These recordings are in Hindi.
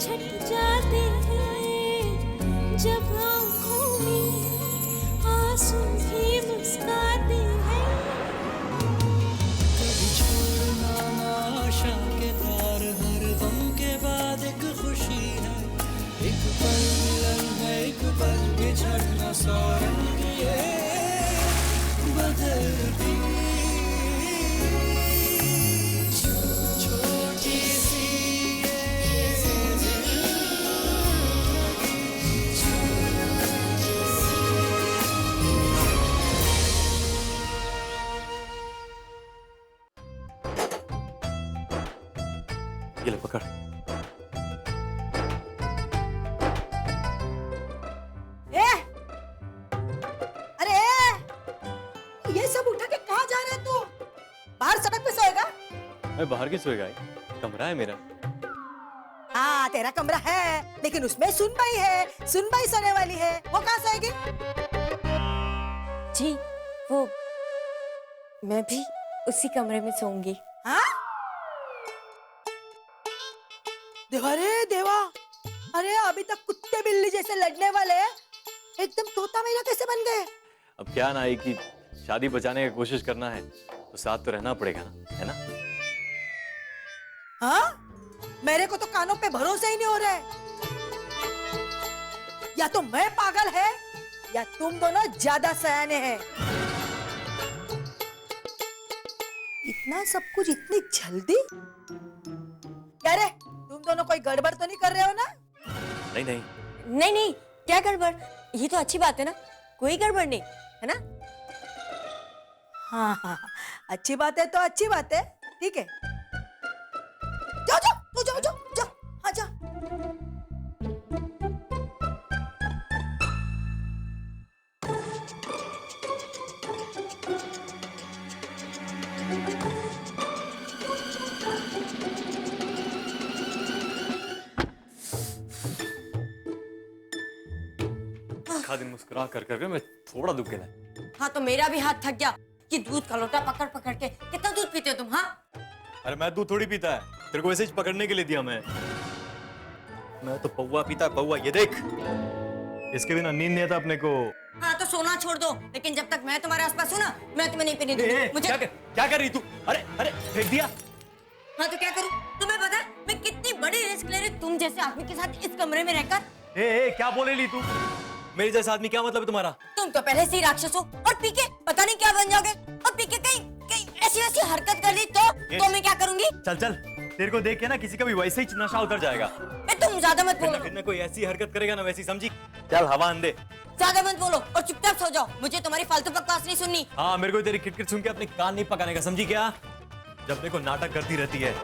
छट जाते हैं जब आँखों में आंसू भी मुस्काते हैं। कभी छोड़ना ना आशा के तार, हर गम के बाद एक खुशी है, एक पल मिलन है, एक पल बिछड़ना, सौ रंग ये बदलती छोटी सी ये ले पकड़। ए! अरे ये सब उठा के कहाँ जा रहे हैं तू? बाहर सड़क पे सोएगा? मैं बाहर की सोएगा, कमरा है मेरा। हाँ तेरा कमरा है, लेकिन उसमें सुनबाई है, सुनबाई सोने वाली है, वो कहाँ सोएगी? जी वो मैं भी उसी कमरे में सोऊंगी। हाँ? देवा रे देवा, अरे अभी तक कुत्ते बिल्ली जैसे लड़ने वाले एकदम तोता मैना कैसे बन गए? अब क्या ना है कि शादी बचाने की कोशिश करना है तो साथ तो रहना पड़ेगा ना, है ना? हाँ? मेरे को तो कानों पे भरोसा ही नहीं हो रहा है। या तो मैं पागल है या तुम दोनों ज्यादा सयाने हैं। इतना सब कुछ इतनी जल्दी? क्या रे, तुम दोनों कोई गड़बड़ तो नहीं कर रहे हो ना? नहीं नहीं, नहीं नहीं, क्या गड़बड़? ये तो अच्छी बात है ना, कोई गड़बड़ नहीं है ना? हाँ हाँ, अच्छी बात है तो अच्छी बात है, ठीक है। जाओ जाओ, तू जाओ जाओ जाओ, हाँ जा। आखा दिन मुस्कुरा कर करके मैं थोड़ा दुख गया। हाँ तो मेरा भी हाथ थक गया कि दूध का लोटा पकड़ पकड़ के। कितना दूध पीते हो तुम? हाँ अरे मैं दूध थोड़ी पीता है, तेरे को ऐसे ही पकड़ने के लिए दिया मैं तो पौवा पीता, पौवा। ये देख, इसके बिना नींद नहीं आता अपने को। हाँ तो सोना छोड़ दो, लेकिन जब तक मैं तुम्हारे आसपास हूँ ना, मैं तुम्हें नहीं पीने दूंगी। मुझे क्या कर रही तू? अरे अरे फेंक दिया। हाँ तो क्या करूँ? तुम्हें पता है मैं कितनी बड़ी रिस्क ले रही हूँ तुम जैसे आदमी के साथ इस कमरे में रहकर। ए, क्या बोले ली तू? मेरे जैसा आदमी क्या मतलब है तुम्हारा? तुम तो पहले से ही राक्षस हो और पी के पता नहीं क्या बन जाओगे। और पी के कहीं कहीं ऐसी वैसी हरकत कर ली तो मैं क्या करूंगी? चल चल, तेरे को देख के ना किसी का भी वैसे ही नशा उतर जाएगा। तुम ज्यादा मत बोलो। फिर ना कोई ऐसी हरकत करेगा ना वैसी, समझी? चल हवा अंधे। ज्यादा मत बोलो और चुपचाप सो जाओ, मुझे तुम्हारी फालतू बकवास नहीं सुननी। हाँ, मेरे को तेरी किटकिट सुन के अपने कान नहीं पकाने का, समझी क्या? जब देखो नाटक करती रहती है।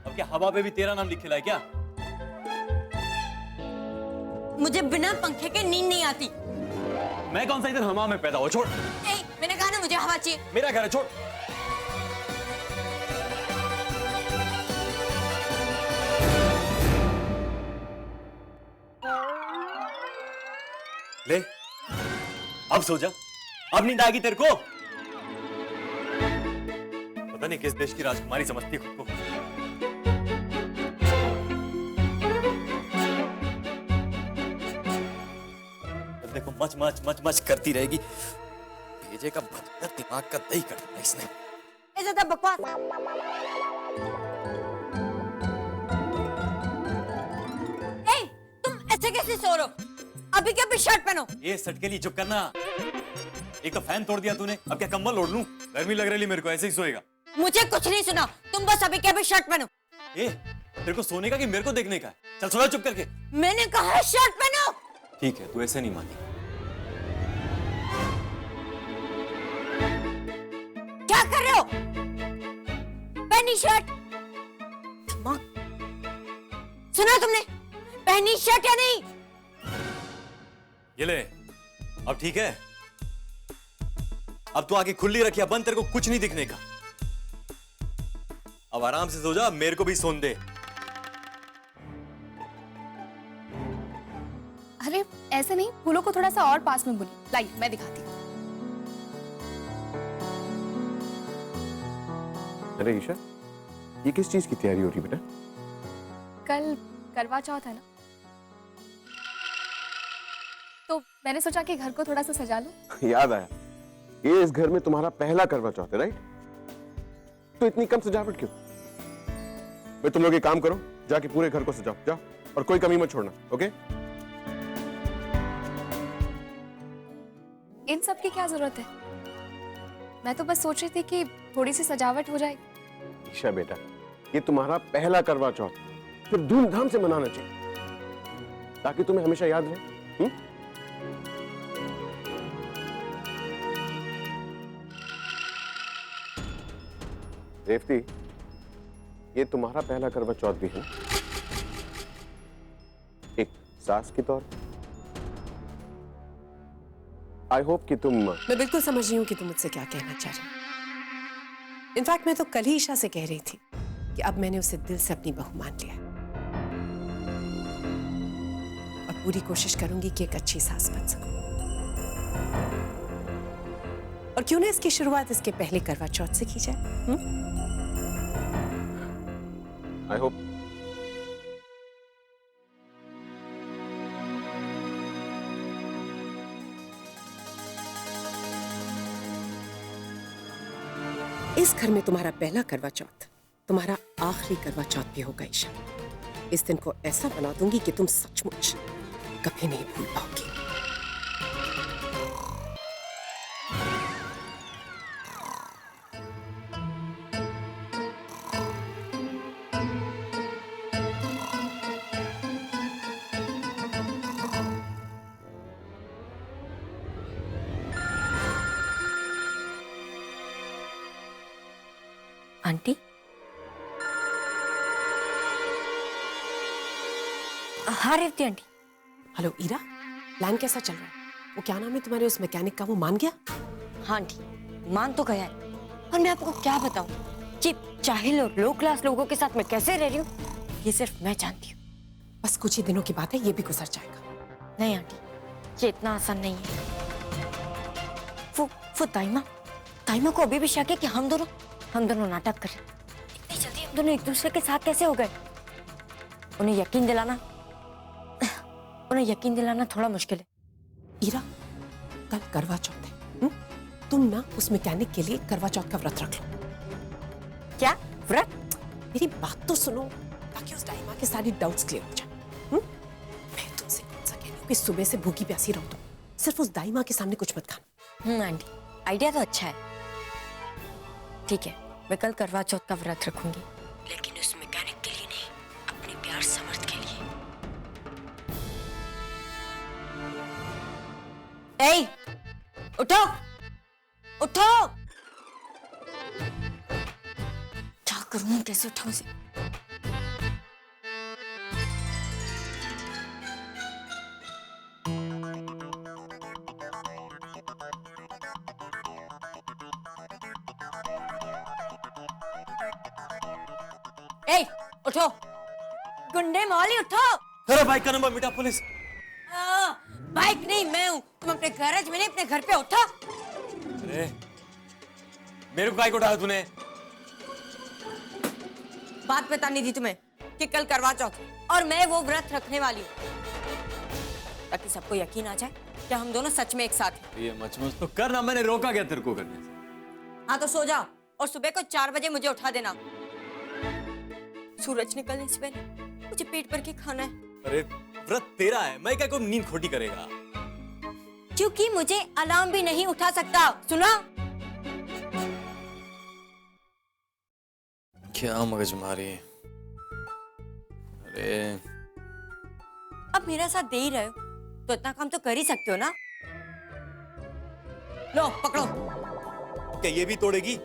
अब क्या हवा पे भी तेरा नाम लिखेला है क्या? मुझे बिना पंखे के नींद नहीं आती। मैं कौन सा इधर हवा में पैदा हो? छोड़। मैंने कहा ना मुझे हवा चाहिए। मेरा घर है, छोड़। ले, अब सो जा। अब नींद आएगी तेरे को? पता नहीं किस देश की राजकुमारी समझती है खुद को। देखो मच मच मच मच करती रहेगी। भेजे का भटका दिमाग का दही कर दिया इसने। ऐसा था बकवास। तुम ऐसे कैसे सो रहे हो? अभी क्या भी शर्ट पहनो। ये सट के लिए चुप करना। एक तो फैन तोड़ दिया तूने, अब क्या कंबल ओढ़ लूं? गर्मी लग रही मेरे को, ऐसे ही सोएगा। मुझे कुछ नहीं सुना, तुम बस अभी क्या भी शर्ट पहनो। तेरे को सोने का कि मेरे को देखने का? चल सो जा चुप करके। मैंने कहा शर्ट पहनो। ठीक है, तू ऐसे नहीं मानी। क्या कर रहे हो? पहनी शर्ट। सुना तुमने? पहनी शर्ट या नहीं? ये ले, अब ठीक है? अब तू आगे खुली रखिया बंद, तेरे को कुछ नहीं दिखने का। अब आराम से सो जा, मेरे को भी सोने दे। ऐसे नहीं, फूलों को थोड़ा सा और पास में बुलिए। लाइए मैं दिखाती हूँ। अरे ईशा, ये किस चीज की तैयारी हो रही बेटा? कल करवा चौथ है ना, तो मैंने सोचा कि घर को थोड़ा सा सजा लूं। याद आया, ये इस घर में तुम्हारा पहला करवा चौथ है, राइट? तो इतनी कम सजावट क्यों? भाई तुम लोग एक काम करो, जाके पूरे घर को सजाओ, जाओ, और कोई कमी मत छोड़ना, ओके? इन सब की क्या जरूरत है? मैं तो बस सोच रही थी कि थोड़ी सी सजावट हो जाएगी। ईशा बेटा, ये तुम्हारा पहला करवा चौथ, फिर धूमधाम से मनाना चाहिए, ताकि तुम्हें हमेशा याद रहे। रेवती, ये तुम्हारा पहला करवा चौथ भी है, एक सास के तौर। आई होप कि तुम। मैं बिल्कुल समझ रही हूँ कि तुम मुझसे क्या कहना चाह रहे हो। इनफैक्ट मैं तो कल ही ईशा से कह रही थी कि अब मैंने उसे दिल से अपनी बहू मान लिया है और पूरी कोशिश करूंगी कि एक अच्छी सास बन सकूं। और क्यों ना इसकी शुरुआत इसके पहले करवा चौथ से की जाए। I hope. इस घर में तुम्हारा पहला करवा चौथ तुम्हारा आखिरी करवा चौथ भी होगा ईशा। इस दिन को ऐसा बना दूंगी कि तुम सचमुच कभी नहीं भूल पाओगी। आंटी, हाँ Revathi aunty. Hello Ira, plan कैसा चल रहा है? वो क्या नाम है तुम्हारे उस मैकेनिक का, वो मान गया? हाँ आंटी, मान तो गया है। और मैं आपको क्या बताऊं, ये जाहिल और लो क्लास लोगों के साथ मैं कैसे रह रही हूँ, ये सिर्फ मैं जानती हूँ। बस कुछ ही दिनों की बात है, ये भी गुजर जाएगा। नहीं आंटी, ये इतना आसान नहीं है। वो ताइमा को अभी भी शक है कि हम दोनों नाटक कर रहे हैं। इतनी जल्दी हम दोनों एक दूसरे के साथ कैसे हो गए? उन्हें यकीन दिलाना थोड़ा मुश्किल है। ईरा, कल करवा चौथ है। तुम ना उस मैकेनिक के लिए करवा चौथ का व्रत रख लो। क्या व्रत? मेरी बात तो सुनो, ताकि उस दाइमा के सारी डाउट्स क्लियर हो जाए। मैं तुमसे कौन सा कह रही हूँ कि सुबह से भूखी प्यासी रहो तुम, सिर्फ उस दाइमा के सामने कुछ मत खाना। आंटी, आइडिया तो अच्छा है। ठीक है, मैं कल करवा चौथ का व्रत रखूंगी, लेकिन उस मैकेनिक के लिए नहीं, अपने प्यार समर्थ के लिए। ए, उठो उठो। क्या करूं, कैसे उठाऊं उसे? ए, उठो, गुंडे मौली उठो। अरे बाइक का नंबर मिटा पुलिस। बाइक नहीं, मैं हूँ। तुम अपने गैरेज में नहीं, अपने घर पे उठो। अरे मेरे को काहे को उठाया तूने? बात बतानी थी तुम्हें कि कल करवा चौथ और मैं वो व्रत रखने वाली हूँ, ताकि सबको यकीन आ जाए कि हम दोनों सच में एक साथ हैं। ये मचमच तो करना, मैंने रोका क्या तेरे को करने से? हाँ तो सो जाओ और सुबह को 4 बजे मुझे उठा देना। सूरज निकलने से पहले मुझे पेट भर के खाना है। अरे व्रत तेरा है, मैं क्या को नींद खोटी करेगा? क्योंकि मुझे अलार्म भी नहीं उठा सकता, सुना? क्या मगजमारी। अरे अब मेरा साथ दे ही रहे हो तो इतना काम तो कर ही सकते हो ना। लो पकड़ो। क्या ये भी तोड़ेगी?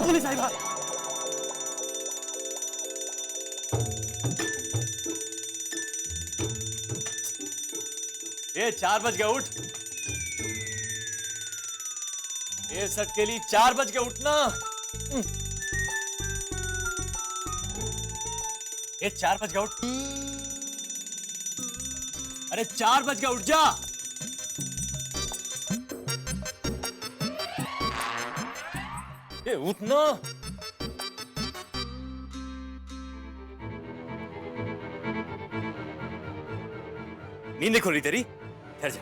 पुलिस आई बात। ये 4 बज गए, उठ। ये सट के लिए 4 बज गए, उठना। ये 4 बज गए, उठ। अरे 4 बज गए, उठ जा। ये उठना। नींद नहीं खुल रही तेरी? ठहर जा।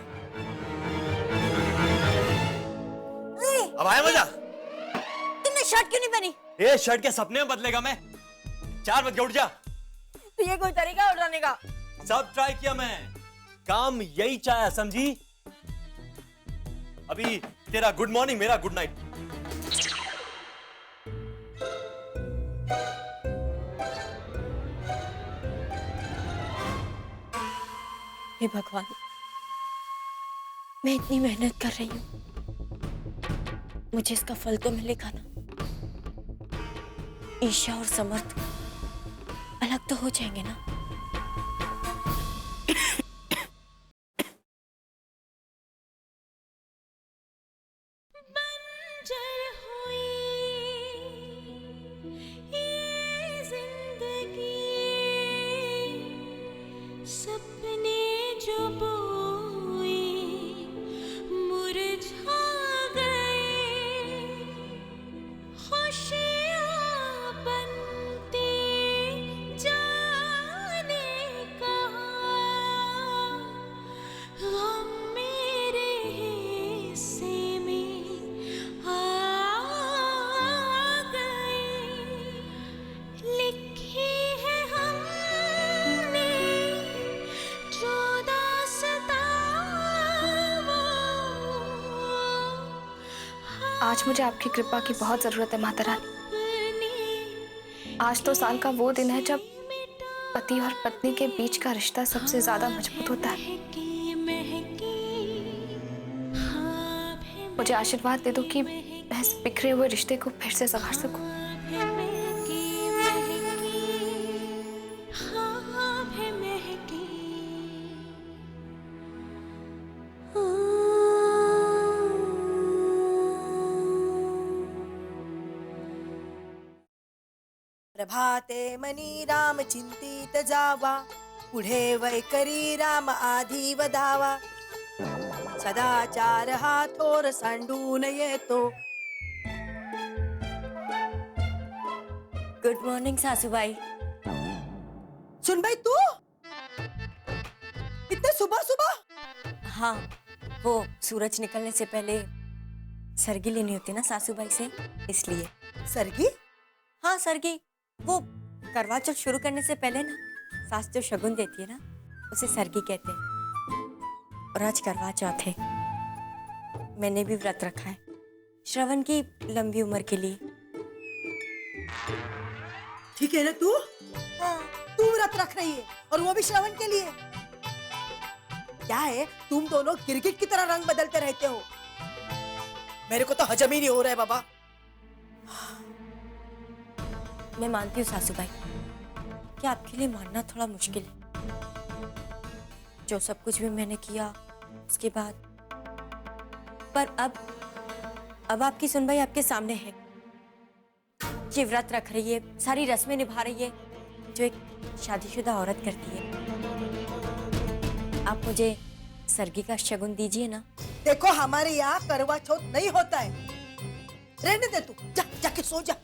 अब आया मजा? तुमने शर्ट क्यों नहीं पहनी? ये शर्ट के सपने में बदलेगा मैं? 4 बज के उठ जा। तो ये कोई तरीका है उठाने का? सब ट्राई किया मैं, काम यही चाहा, समझी? अभी तेरा गुड मॉर्निंग, मेरा गुड नाइट। हे भगवान, मैं इतनी मेहनत कर रही हूँ, मुझे इसका फल तो मिलेगा ना। ईशा और समर्थ अलग तो हो जाएंगे ना। बंजर हुई ये जिंदगी, सपने जो बोए मुरझा गए, खुशियाँ बनती जाने कहाँ, गम मेरे हिस्से में आ गए। लिखी है हमने जो दास्तां वो, आज मुझे आपकी कृपा की बहुत जरूरत है माता रानी। अपनी आज तो साल का वो दिन है जब पति और पत्नी के बीच का रिश्ता सबसे ज्यादा मजबूत होता है। महकी महकी, हाँ भी मुझे आशीर्वाद दे दो कि मैं इस बिखरे हुए रिश्ते को फिर से संभाल सकूं। महकी महकी, हाँ भी महकी। प्रभाते मनी राम चिंतित जावा, पुढे वैकरी राम आधी वधावा, सदाचार हा थोर सांडून येतो। गुड मॉर्निंग सासूबाई। सुन भाई, तू इतने सुबह सुबह? हाँ, वो सूरज निकलने से पहले सरगी लेनी होती ना सासूबाई से, इसलिए। सरगी? हाँ सरगी, वो करवा चौथ शुरू करने से पहले ना सास जो शगुन देती है ना, उसे सरगी कहते हैं। और आज करवा चौथ है, मैंने भी व्रत रखा है श्रवण की लंबी उम्र के लिए। ठीक है ना तू? तू व्रत रख रही है और वो भी श्रवण के लिए। क्या है, तुम दोनों गिरगिट की तरह रंग बदलते रहते हो। मेरे को तो हजम ही नहीं हो रहा है बाबा। मैं मानती हूँ सासूबाई कि आपके लिए मानना थोड़ा मुश्किल है, जो सब कुछ भी मैंने किया उसके बाद। पर अब आपकी सुनवाई आपके सामने है। ये व्रत रख रही है, सारी रस्में निभा रही है जो एक शादीशुदा औरत करती है। आप मुझे सरगी का शगुन दीजिए ना। देखो, हमारे यहाँ करवा चौथ नहीं होता है। रहने दे तू, जा जाके सो जा।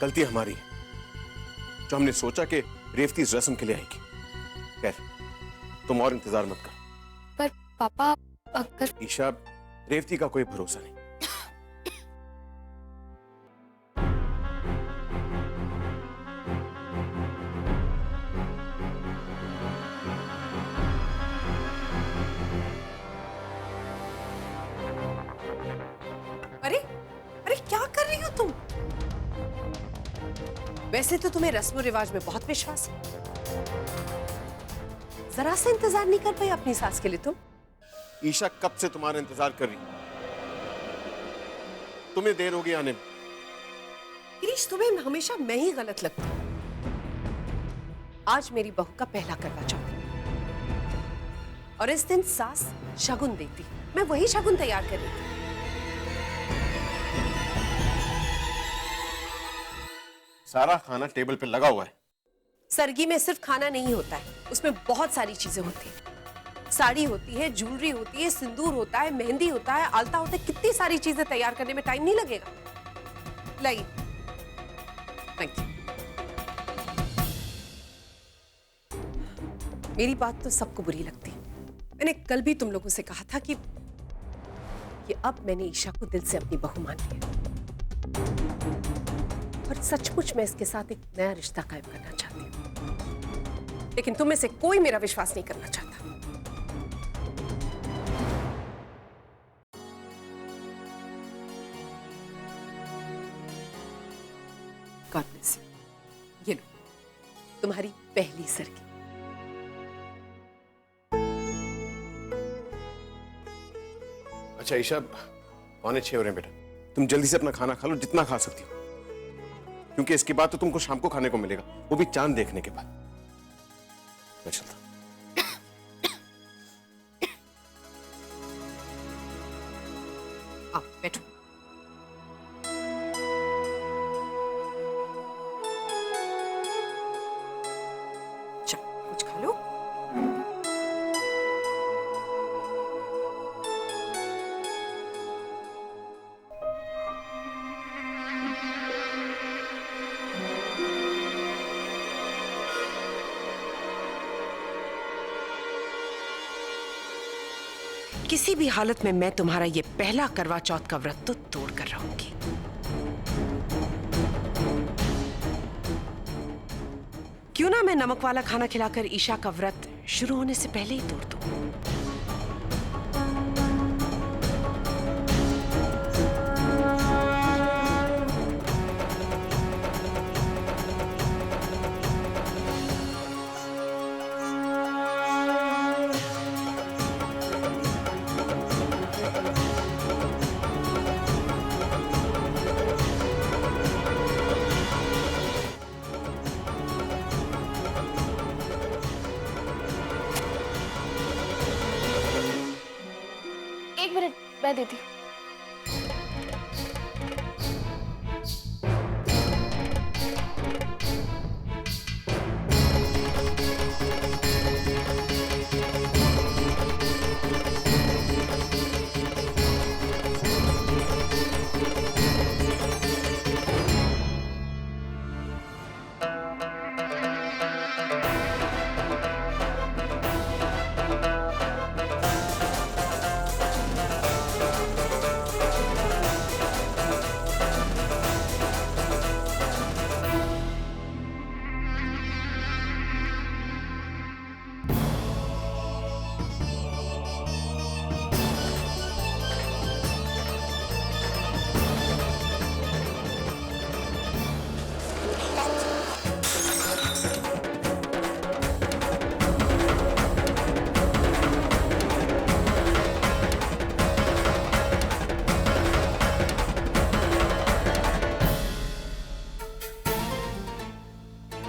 गलती हमारी है जो हमने सोचा कि रेवती इस रस्म के लिए आएगी। खैर, तुम और इंतजार मत कर। पर पापा, अगर ईशा, रेवती का कोई भरोसा नहीं। अरे अरे, क्या कर रही हो तुम? वैसे तो तुम्हें रस्म रिवाज में बहुत विश्वास है, जरा सा इंतजार नहीं कर पाई अपनी सास के लिए तुम? ईशा कब से तुम्हारा इंतजार कर रही, तुम्हें देर होगी आने में। गिरीश, तुम्हें हमेशा मैं ही गलत लगती हूँ। आज मेरी बहू का पहला करवा चौथ है और इस दिन सास शगुन देती, मैं वही शगुन तैयार कर रही थी। सारा खाना टेबल पे लगा हुआ है। सरगी में सिर्फ खाना नहीं होता है, उसमें बहुत सारी चीजें होती हैं। साड़ी होती है, ज्वेलरी होती है, सिंदूर होता है, मेहंदी होता है, आलता होता है, कितनी सारी चीजें तैयार करने में टाइम नहीं लगेगा? लाइए, थैंक यू। मेरी बात तो सबको बुरी लगती है। मैंने कल भी तुम लोगों से कहा था कि अब मैंने ईशा को दिल से अपनी बहू मान लिया और सचमुच मैं इसके साथ एक नया रिश्ता कायम करना चाहती हूँ, लेकिन तुम में से कोई मेरा विश्वास नहीं करना चाहता। God bless you. ये लो, तुम्हारी पहली सरगी। अच्छा ईशा, 5:45 हो रहे हैं बेटा, तुम जल्दी से अपना खाना खा लो, जितना खा सकती हो, क्योंकि इसके बाद तो तुमको शाम को खाने को मिलेगा, वो भी चांद देखने के बाद। मैं चलता हूं। आओ बैठो। चलो कुछ खा लो। किसी भी हालत में मैं तुम्हारा ये पहला करवा चौथ का व्रत तो तोड़ कर रहूंगी। क्यों ना मैं नमक वाला खाना खिलाकर ईशा का व्रत शुरू होने से पहले ही तोड़ दूं। एक मिनट, मैं देती हूँ।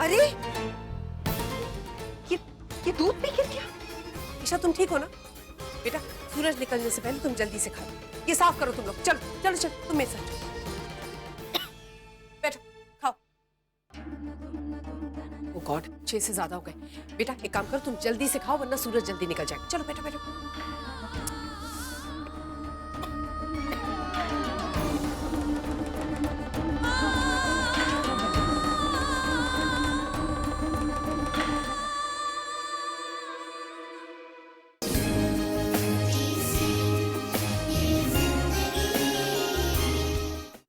अरे ये दूध भी गिर गया। ईशा तुम ठीक हो ना? बेटा सूरज निकलने से पहले तुम जल्दी से खा लो, ये साफ करो तुम लोग। चलो चलो चलो तुम मेरे साथ बैठो, खाओ। ओ गॉड, 6 से ज्यादा हो गए। बेटा एक काम करो, तुम जल्दी से खाओ वरना सूरज जल्दी निकल जाएगा। चलो बैठो बैठो।